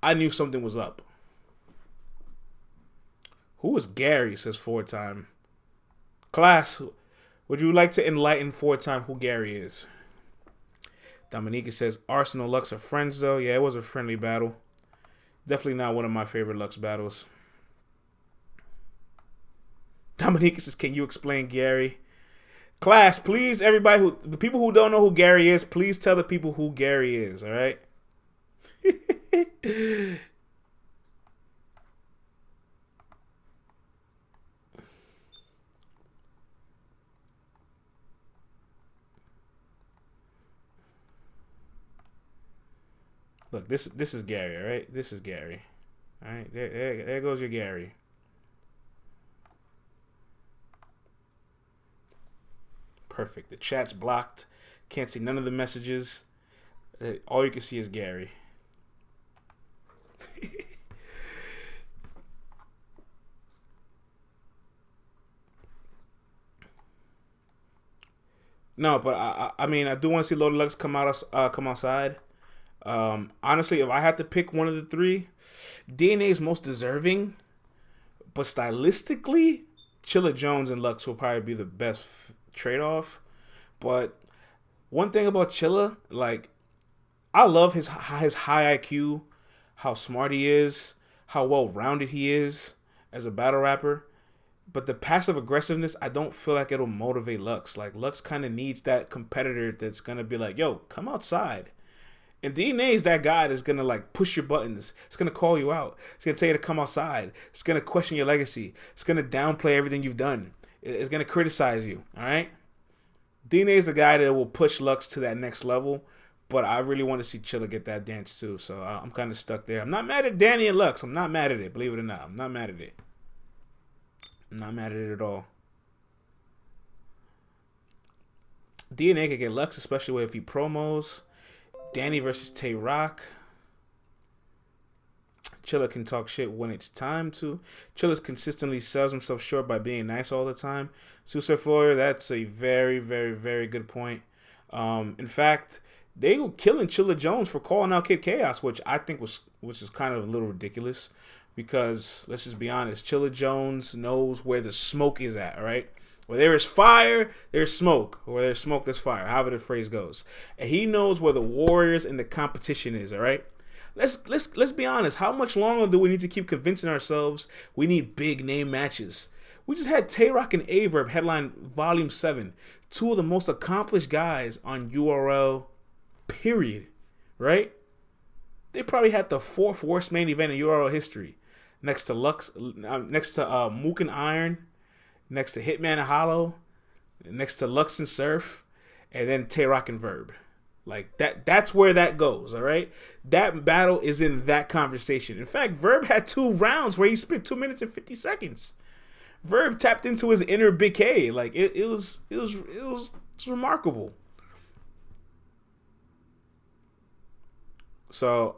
I knew something was up. Who is Gary? Says 4-time. Class, would you like to enlighten 4-time who Gary is? Dominica says Arsenal Lux are friends though. Yeah, it was a friendly battle. Definitely not one of my favorite Lux battles. Dominica says, can you explain Gary? Class, please, everybody the people who don't know who Gary is, please tell the people who Gary is, all right? Look, this is Gary, all right? This is Gary. All right, there goes your Gary. Perfect. The chat's blocked. Can't see none of the messages. All you can see is Gary. No, but I mean, I do want to see Loaded Lux come outside. Honestly, if I had to pick one of the 3, DNA is most deserving, but stylistically, Chilla Jones and Lux will probably be the best trade-off. But one thing about Chilla, like, I love his high IQ, how smart he is, how well-rounded he is as a battle rapper. But the passive aggressiveness, I don't feel like it'll motivate Lux. Like, Lux kind of needs that competitor that's going to be like, yo, come outside. And DNA is that guy that's going to, like, push your buttons. It's going to call you out. It's going to tell you to come outside. It's going to question your legacy. It's going to downplay everything you've done. It's going to criticize you, all right? DNA is the guy that will push Lux to that next level, but I really want to see Chilla get that dance too, so I'm kind of stuck there. I'm not mad at Danny and Lux. I'm not mad at it, believe it or not. I'm not mad at it. I'm not mad at it at all. DNA could get Lux, especially if he promos. Danny versus Tay Rock. Chilla can talk shit when it's time to. Chilla consistently sells himself short by being nice all the time. Suicide Floyer, that's a very, very, very good point. In fact, they were killing Chilla Jones for calling out Kid Chaos, which is kind of a little ridiculous, because let's just be honest, Chilla Jones knows where the smoke is at, all right? Where there is fire, there's smoke. Or where there's smoke, there's fire, however the phrase goes. And he knows where the warriors and the competition is, all right? Let's be honest. How much longer do we need to keep convincing ourselves we need big name matches? We just had Tay-Rock and Averb headline Volume 7. Two of the most accomplished guys on URL, period. Right? They probably had the fourth worst main event in URL history. Next to Mook and Iron, next to Hitman and Hollow, next to Lux and Surf, and then Tay-Rock and Verb. Like that's where that goes, all right? That battle is in that conversation. In fact, Verb had 2 rounds where he spent 2 minutes and 50 seconds. Verb tapped into his inner Big K. Like it was remarkable. So,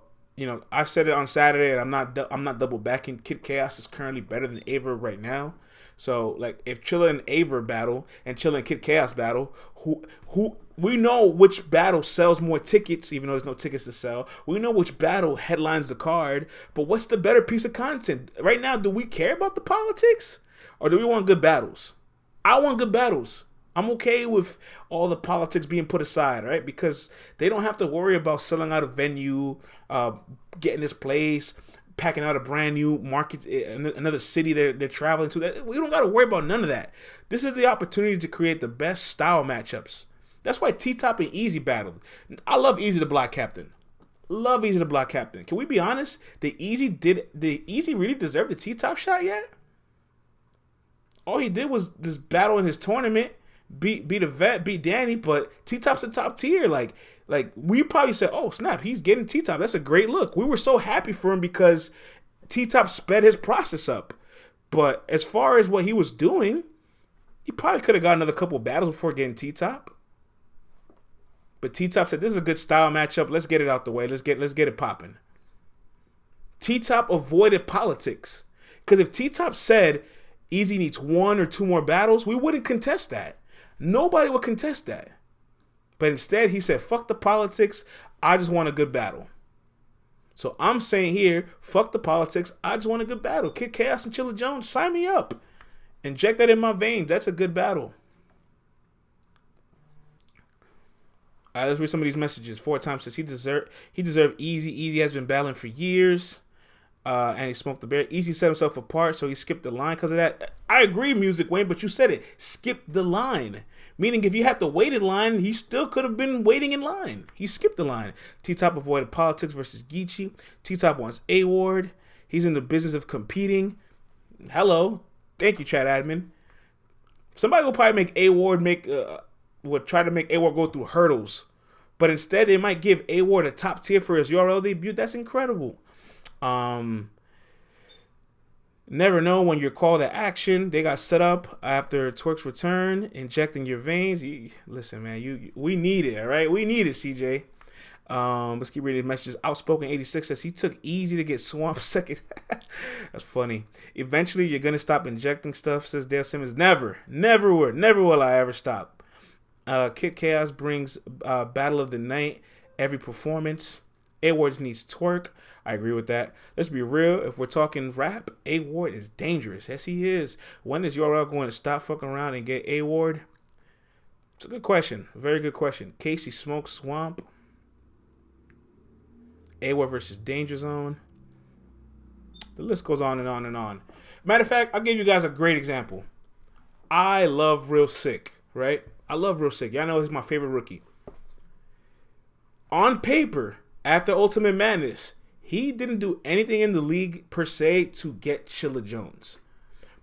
I said it on Saturday, and I'm not double backing. Kid Chaos is currently better than Aver right now. So, like, if Chilla and Aver battle and Chilla and Kid Chaos battle, who we know which battle sells more tickets, even though there's no tickets to sell. We know which battle headlines the card, but what's the better piece of content? Right now, do we care about the politics, or do we want good battles? I want good battles. I'm okay with all the politics being put aside, right? Because they don't have to worry about selling out a venue, getting this place, packing out a brand new market, another city they're traveling to. We don't got to worry about none of that. This is the opportunity to create the best style matchups. That's why T-Top and Easy battled. I love Easy the Block Captain. Love Easy the Block Captain. Can we be honest? Did Easy really deserve the T-Top shot yet? All he did was this battle in his tournament, beat a vet, beat Danny, but T-Top's the top tier. Like we probably said, oh snap, he's getting T-Top. That's a great look. We were so happy for him because T-Top sped his process up. But as far as what he was doing, he probably could have got another couple battles before getting T-Top. But T-Top said, this is a good style matchup. Let's get it out the way. Let's get it popping. T-Top avoided politics. Because if T-Top said Easy needs 1 or 2 more battles, we wouldn't contest that. Nobody would contest that. But instead, he said, fuck the politics. I just want a good battle. So I'm saying here, fuck the politics. I just want a good battle. Kid Chaos and Chilla Jones, sign me up. Inject that in my veins. That's a good battle. All right, let's read some of these messages. 4 times says he deserved Easy. Easy has been battling for years. And he smoked the bear. Easy set himself apart, so he skipped the line because of that. I agree, Music Wayne, but you said it. Skip the line. Meaning if you had to wait in line, he still could have been waiting in line. He skipped the line. T-Top avoided politics versus Geechee. T-Top wants A-Ward. He's in the business of competing. Hello. Thank you, chat admin. Somebody will probably make A-Ward would try to make A-Ward go through hurdles. But instead, they might give A-Ward a top tier for his URL debut. That's incredible. Never know when you're called to action. They got set up after Twerk's return, injecting your veins. Listen, man, we need it, all right? We need it, CJ. Let's keep reading messages. Outspoken 86 says he took Easy to get swamped second. That's funny. Eventually, you're gonna stop injecting stuff, says Dale Simmons. Never will I ever stop. Kid Chaos brings Battle of the Night every performance. A-Ward needs Twerk. I agree with that. Let's be real. If we're talking rap, A-Ward is dangerous. Yes, he is. When is URL going to stop fucking around and get A-Ward? It's a good question. A very good question. Casey Smoke Swamp. A-Ward versus Danger Zone. The list goes on and on and on. Matter of fact, I'll give you guys a great example. I love Real Sick, right? I love Real Sick. Y'all know he's my favorite rookie. On paper, after Ultimate Madness, he didn't do anything in the league per se to get Chilla Jones.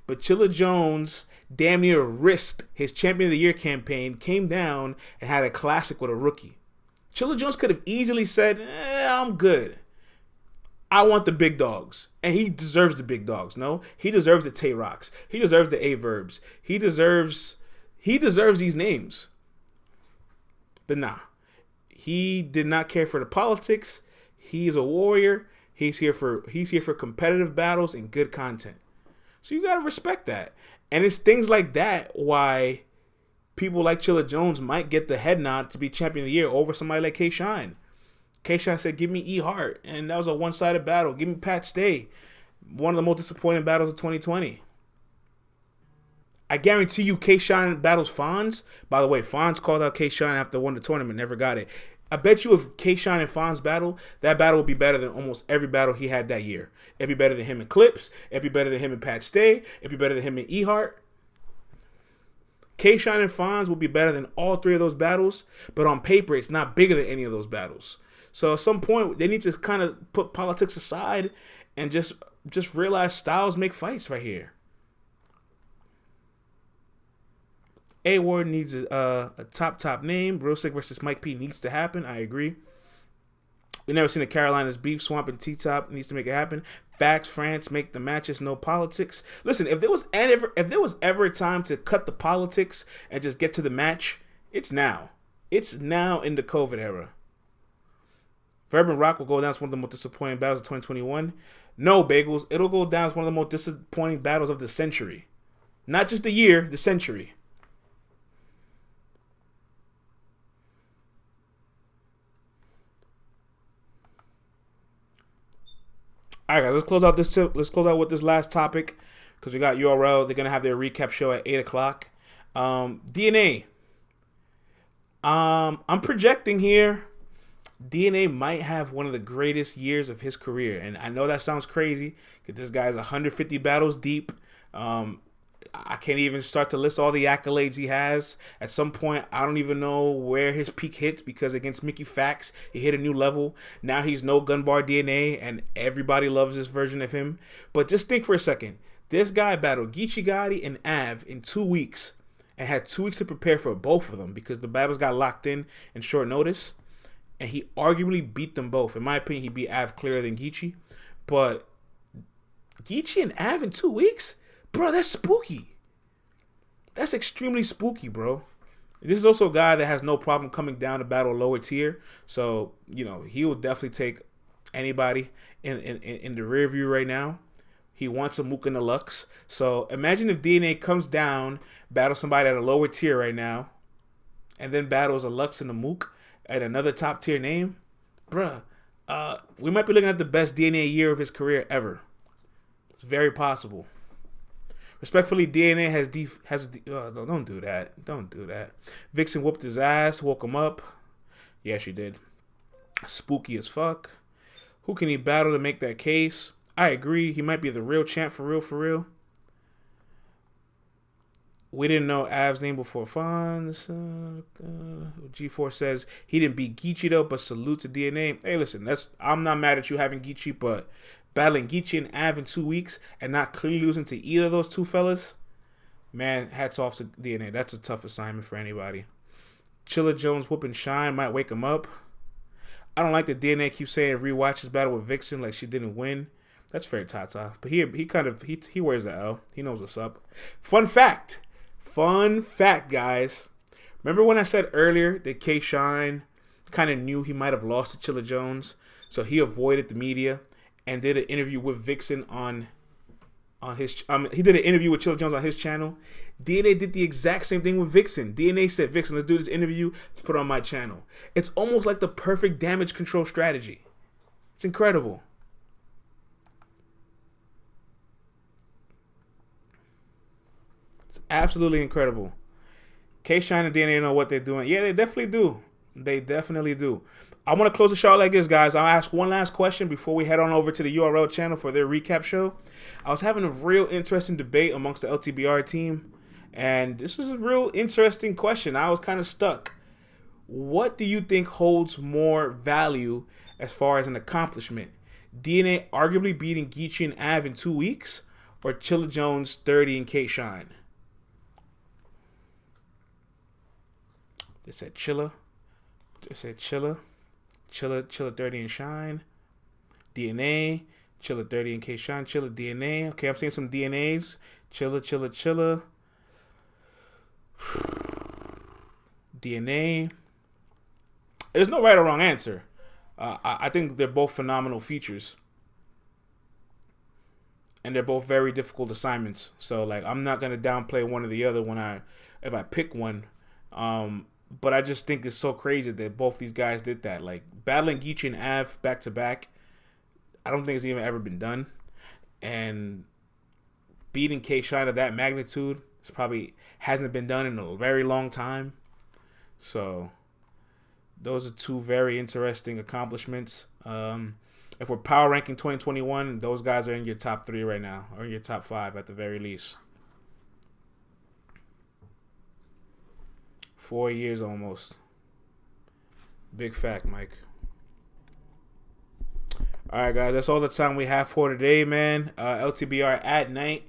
But Chilla Jones damn near risked his Champion of the Year campaign, came down, and had a classic with a rookie. Chilla Jones could have easily said, I'm good. I want the big dogs. And he deserves the big dogs, no? He deserves the Tay-Rocks. He deserves the A-Verbs. He deserves these names. But nah. He did not care for the politics. He is a warrior. He's here for competitive battles and good content. So you gotta respect that. And it's things like that why people like Chilla Jones might get the head nod to be champion of the year over somebody like K-Shine. K-Shine said, give me E Hart, and that was a one-sided battle. Give me Pat Stay. One of the most disappointing battles of 2020. I guarantee you K-Shine battles Fonz. By the way, Fonz called out K-Shine after won the tournament, never got it. I bet you if K-Shine and Fonz battle, that battle would be better than almost every battle he had that year. It'd be better than him and Clips. It'd be better than him and Pat Stay. It'd be better than him and E Hart. K-Shine and Fonz will be better than all three of those battles, but on paper, it's not bigger than any of those battles. So at some point, they need to kind of put politics aside and just realize styles make fights right here. A-Ward needs a top name. Real Sick versus Mike P needs to happen. I agree. We never seen the Carolinas beef. Swamp and T-Top needs to make it happen. Facts, France, make the matches, no politics. Listen, if there was ever a time to cut the politics and just get to the match, it's now. It's now in the COVID era. Verb and Rock will go down as one of the most disappointing battles of 2021. No, Bagels, it'll go down as one of the most disappointing battles of the century. Not just the year, the century. All right, guys, let's close out with this last topic because we got URL. They're gonna have their recap show at 8:00. DNA. I'm projecting here. DNA might have one of the greatest years of his career, and I know that sounds crazy because this guy's 150 battles deep. I can't even start to list all the accolades he has. At some point, I don't even know where his peak hits because against Mickey Fax, he hit a new level. Now he's no gun bar DNA, and everybody loves this version of him. But just think for a second. This guy battled Geechee Gotti and Av in 2 weeks and had 2 weeks to prepare for both of them because the battles got locked in short notice. And he arguably beat them both. In my opinion, he beat Av clearer than Geechee. But Geechee and Av in 2 weeks? Bro, that's spooky. That's extremely spooky, bro. This is also a guy that has no problem coming down to battle lower tier. So, he will definitely take anybody in the rear view right now. He wants a Mook in the Lux. So imagine if DNA comes down, battles somebody at a lower tier right now, and then battles a Lux and a Mook at another top tier name. Bruh, we might be looking at the best DNA year of his career ever. It's very possible. Respectfully, DNA don't do that. Don't do that. Vixen whooped his ass, woke him up. Yeah, she did. Spooky as fuck. Who can he battle to make that case? I agree. He might be the real champ for real. We didn't know Av's name before Fonz. G4 says he didn't beat Geechee though, but salute to DNA. Hey, listen, I'm not mad at you having Geechee, but battling Geechee and Av in 2 weeks and not clearly losing to either of those two fellas, man, hats off to DNA. That's a tough assignment for anybody. Chilla Jones whooping Shine might wake him up. I don't like that DNA keeps saying rewatch his battle with Vixen like she didn't win. That's fair, Tata. But he wears the L. He knows what's up. Fun fact, guys. Remember when I said earlier that K-Shine kind of knew he might have lost to Chilla Jones, so he avoided the media and did an interview with Vixen on his. He did an interview with Chilla Jones on his channel. DNA did the exact same thing with Vixen. DNA said, "Vixen, let's do this interview. Let's put it on my channel." It's almost like the perfect damage control strategy. It's incredible. Absolutely incredible. K-Shine and DNA know what they're doing. Yeah, they definitely do. They definitely do. I want to close the show like this, guys. I'll ask one last question before we head on over to the URL channel for their recap show. I was having a real interesting debate amongst the LTBR team, and this is a real interesting question. I was kind of stuck. What do you think holds more value as far as an accomplishment? DNA arguably beating Geechee and Av in 2 weeks, or Chilla Jones 30 and K-Shine? They said Chilla. They said Chilla 30 and Shine. DNA. Chilla 30 and K-Shine. Chilla DNA. Okay, I'm seeing some DNAs. Chilla. DNA. There's no right or wrong answer. I think they're both phenomenal features. and they're both very difficult assignments. So like I'm not gonna downplay one or the other if I pick one. But I just think it's so crazy that both these guys did that. Like battling Geechee and Av back to back, I don't think it's even ever been done. And beating K-Shine of that magnitude probably hasn't been done in a very long time. So those are two very interesting accomplishments. If we're power ranking 2021, those guys are in your top 3 right now, or in your top 5 at the very least. 4 years almost. Big fact, Mike. All right, guys, that's all the time we have for today, man. LTBR at night.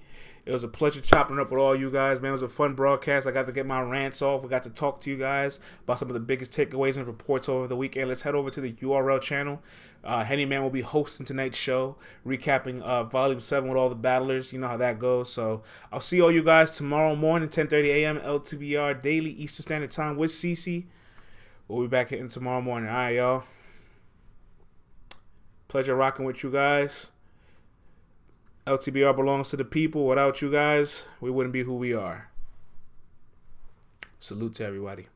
It was a pleasure chopping up with all you guys, man. It was a fun broadcast. I got to get my rants off. We got to talk to you guys about some of the biggest takeaways and reports over the weekend. Let's head over to the URL channel. Henny Man will be hosting tonight's show, recapping Volume 7 with all the battlers. You know how that goes. So I'll see all you guys tomorrow morning, 10:30 a.m. LTBR Daily, Eastern Standard Time with CC. We'll be back hitting tomorrow morning. All right, y'all. Pleasure rocking with you guys. LTBR belongs to the people. Without you guys, we wouldn't be who we are. Salute to everybody.